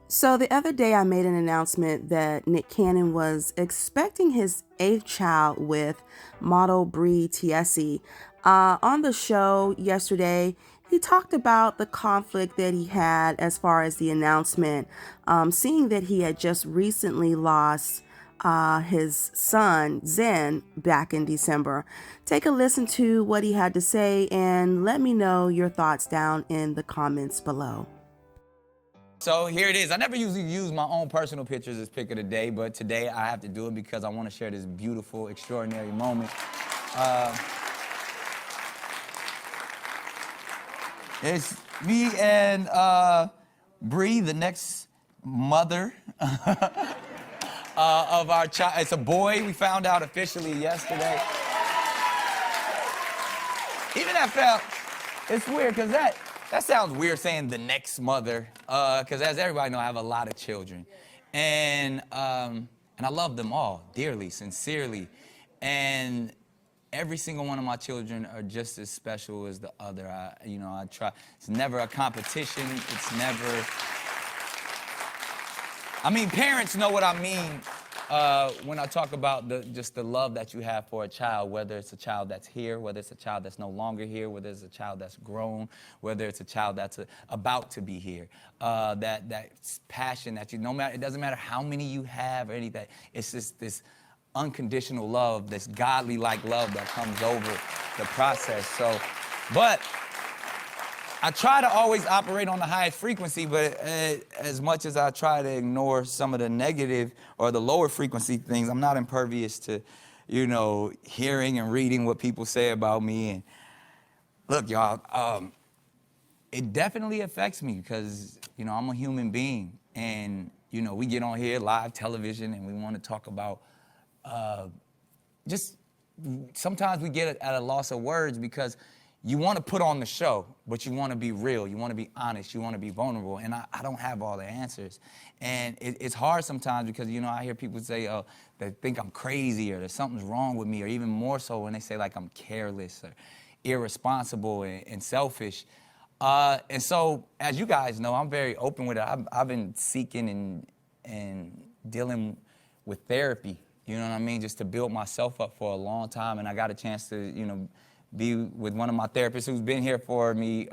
So the other day I made an announcement that Nick Cannon was expecting his 8th child with model Bree Tiesi. On the show yesterday, he talked about the conflict that he had as far as the announcement, seeing that he had just recently lost his son, Zen, back in December. Take a listen to what he had to say and let me know your thoughts down in the comments below. So here it is. I never usually use my own personal pictures as pick of the day, but today I have to do it because I want to share this beautiful, extraordinary moment. It's me and Bree, the next mother of our child. It's a boy. We found out officially yesterday. Even that felt, it's weird because that sounds weird saying the next mother, because as everybody knows, I have a lot of children. And I love them all dearly, sincerely. And every single one of my children are just as special as the other. I try. It's never a competition. It's never. I mean, parents know what I mean when I talk about just the love that you have for a child, whether it's a child that's here, whether it's a child that's no longer here, whether it's a child that's grown, whether it's a child that's about to be here. That passion that no matter, it doesn't matter how many you have or anything. It's just this unconditional love, this godly-like love that comes over the process. So, but I try to always operate on the highest frequency, but as much as I try to ignore some of the negative or the lower frequency things, I'm not impervious to, hearing and reading what people say about me. And look, y'all, it definitely affects me because, I'm a human being. And, we get on here, live television, and we want to talk about just sometimes we get at a loss of words because you want to put on the show, but you want to be real. You want to be honest. You want to be vulnerable. And I don't have all the answers. And it's hard sometimes because, I hear people say, they think I'm crazy or that something's wrong with me, or even more so when they say like I'm careless or irresponsible and selfish. And so, as you guys know, I'm very open with it. I've been seeking and dealing with therapy, you know what I mean, just to build myself up for a long time. And I got a chance to, be with one of my therapists who's been here for me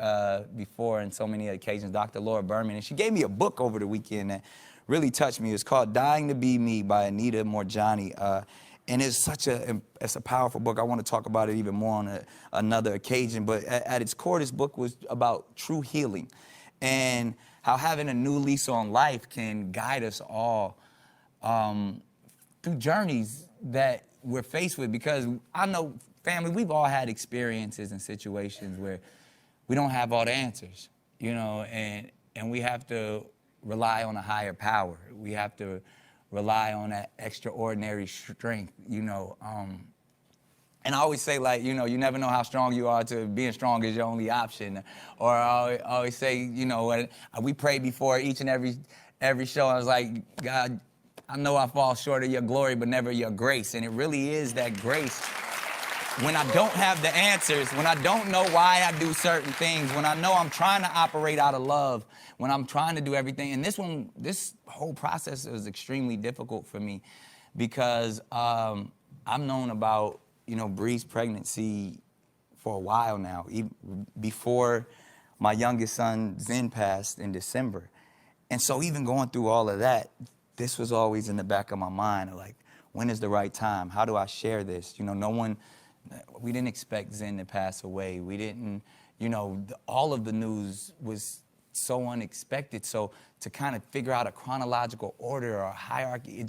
before in so many occasions, Dr. Laura Berman. And she gave me a book over the weekend that really touched me. It's called Dying to Be Me by Anita Morjani. And it's a powerful book. I want to talk about it even more on another occasion. But at its core, this book was about true healing and how having a new lease on life can guide us all through journeys that we're faced with. Because I know, family, we've all had experiences and situations where we don't have all the answers, and we have to rely on a higher power. We have to rely on that extraordinary strength, And I always say, like, you never know how strong you are till being strong is your only option. Or I always say, we pray before each and every show. I was like, God, I know I fall short of your glory, but never your grace. And it really is that grace. When I don't have the answers, when I don't know why I do certain things, when I know I'm trying to operate out of love, when I'm trying to do everything. And this whole process was extremely difficult for me because I've known about, Bree's pregnancy for a while now, even before my youngest son, Zen, passed in December. And so even going through all of that, this was always in the back of my mind, like, when is the right time? How do I share this? We didn't expect Zen to pass away. We didn't, all of the news was so unexpected. So to kind of figure out a chronological order or a hierarchy,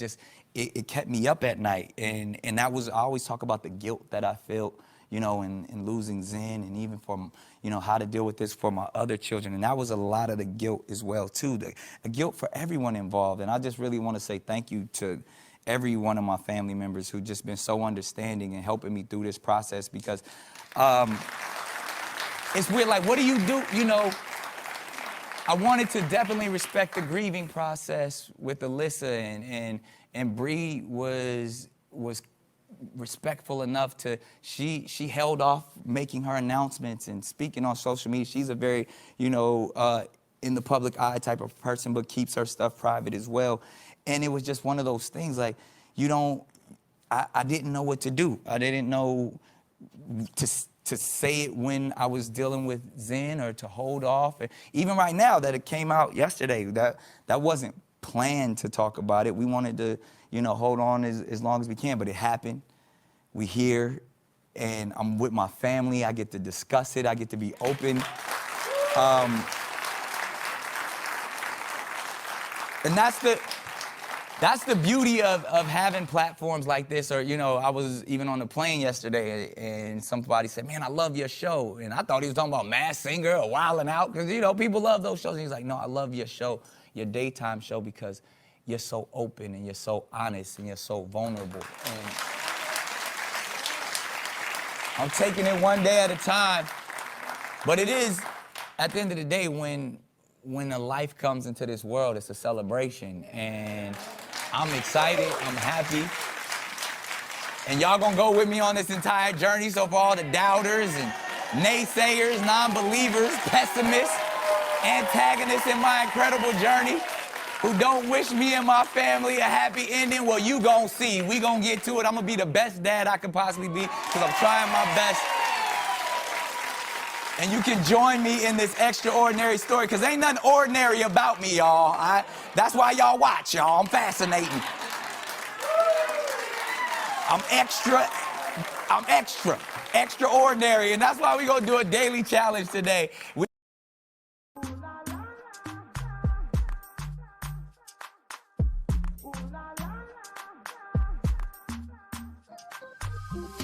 it kept me up at night. And I always talk about the guilt that I felt, in losing Zen, and even for, how to deal with this for my other children. And that was a lot of the guilt as well, too, the guilt for everyone involved. And I just really want to say thank you to every one of my family members who just been so understanding and helping me through this process, because it's weird, like, what do you do? I wanted to definitely respect the grieving process with Alyssa and Bree was respectful enough to, she held off making her announcements and speaking on social media. She's a very, you know, in the public eye type of person, but keeps her stuff private as well. And it was just one of those things, like, I didn't know what to do. I didn't know to say it when I was dealing with Zen, or to hold off. And even right now that it came out yesterday, that wasn't planned to talk about it. We wanted to, you know, hold on as long as we can, but it happened. We here, and I'm with my family. I get to discuss it. I get to be open. And that's the beauty of having platforms like this. Or, you know, I was even on the plane yesterday, and somebody said, man, I love your show. And I thought he was talking about Masked Singer or Wildin' Out, because, you know, people love those shows. And he's like, no, I love your show, your daytime show, because you're so open and you're so honest and you're so vulnerable. And I'm taking it one day at a time. But it is, at the end of the day, when a life comes into this world, it's a celebration. And I'm excited, I'm happy. And y'all gonna go with me on this entire journey. So for all the doubters and naysayers, non-believers, pessimists, antagonists in my incredible journey, who don't wish me and my family a happy ending, well, you gonna see. We gonna get to it. I'm gonna be the best dad I can possibly be, because I'm trying my best. And you can join me in this extraordinary story, because ain't nothing ordinary about me, y'all. That's why y'all watch, y'all. I'm fascinating. I'm extraordinary. And that's why we gonna do a daily challenge today. Ooh, la, la, la, la.